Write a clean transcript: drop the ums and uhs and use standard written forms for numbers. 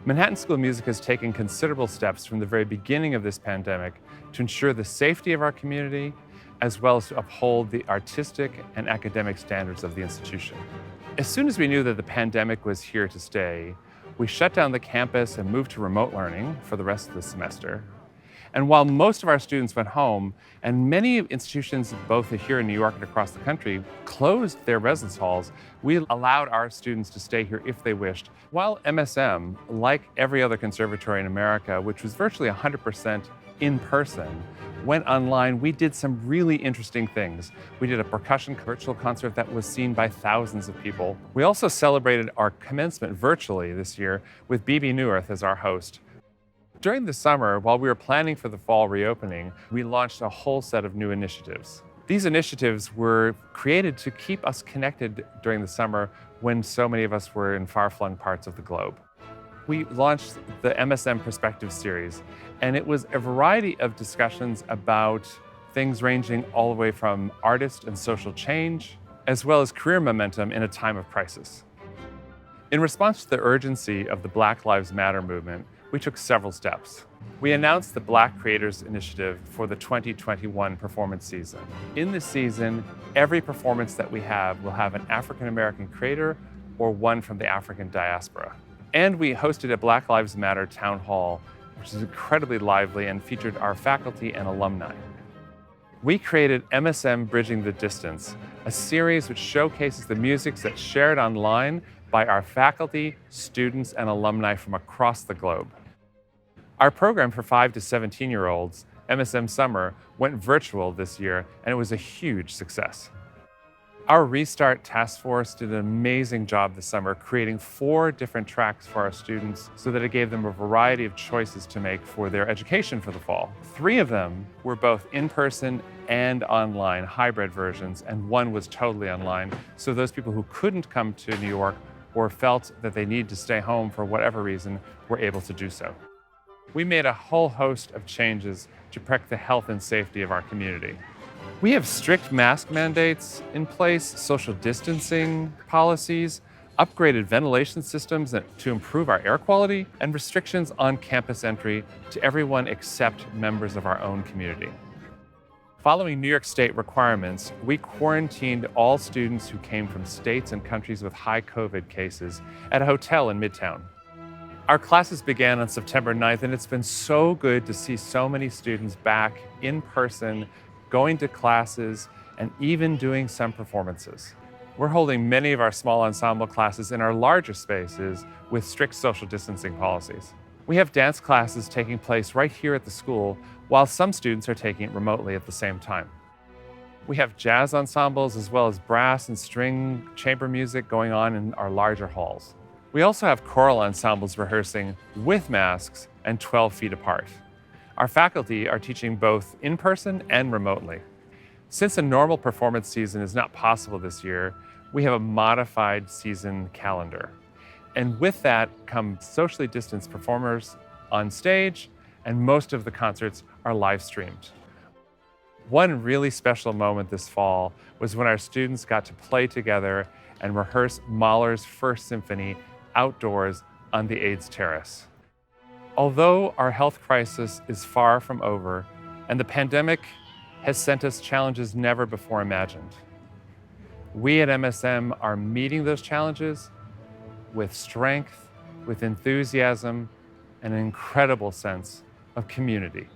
Manhattan School of Music has taken considerable steps from the very beginning of this pandemic to ensure the safety of our community, as well as to uphold the artistic and academic standards of the institution. As soon as we knew that the pandemic was here to stay, we shut down the campus and moved to remote learning for the rest of the semester. And while most of our students went home, and many institutions, both here in New York and across the country, closed their residence halls, we allowed our students to stay here if they wished. While MSM, like every other conservatory in America, which was virtually 100% in person, went online, we did some really interesting things. We did a percussion virtual concert that was seen by thousands of people. We also celebrated our commencement virtually this year with BB Newirth as our host. During the summer, while we were planning for the fall reopening, we launched a whole set of new initiatives. These initiatives were created to keep us connected during the summer when so many of us were in far-flung parts of the globe. We launched the MSM Perspective series, and it was a variety of discussions about things ranging all the way from artist and social change, as well as career momentum in a time of crisis. In response to the urgency of the Black Lives Matter movement, we took several steps. We announced the Black Creators Initiative for the 2021 performance season. In this season, every performance that we have will have an African American creator or one from the African diaspora. And we hosted a Black Lives Matter town hall, which is incredibly lively and featured our faculty and alumni. We created MSM Bridging the Distance, a series which showcases the music that's shared online by our faculty, students, and alumni from across the globe. Our program for 5 to 17-year-olds, MSM Summer, went virtual this year, and it was a huge success. Our Restart Task Force did an amazing job this summer, creating 4 different tracks for our students so that it gave them a variety of choices to make for their education for the fall. 3 of them were both in-person and online hybrid versions, and 1 was totally online. So those people who couldn't come to New York or felt that they needed to stay home for whatever reason were able to do so. We made a whole host of changes to protect the health and safety of our community. We have strict mask mandates in place, social distancing policies, upgraded ventilation systems to improve our air quality, and restrictions on campus entry to everyone except members of our own community. Following New York State requirements, we quarantined all students who came from states and countries with high COVID cases at a hotel in Midtown. Our classes began on September 9th, and it's been so good to see so many students back in person, going to classes, and even doing some performances. We're holding many of our small ensemble classes in our larger spaces with strict social distancing policies. We have dance classes taking place right here at the school, while some students are taking it remotely at the same time. We have jazz ensembles as well as brass and string chamber music going on in our larger halls. We also have choral ensembles rehearsing with masks and 12 feet apart. Our faculty are teaching both in person and remotely. Since a normal performance season is not possible this year, we have a modified season calendar. And with that come socially distanced performers on stage, and most of the concerts are live streamed. One really special moment this fall was when our students got to play together and rehearse Mahler's First Symphony outdoors on the AIDS Terrace. Although our health crisis is far from over, and the pandemic has sent us challenges never before imagined, we at MSM are meeting those challenges with strength, with enthusiasm, and an incredible sense of community.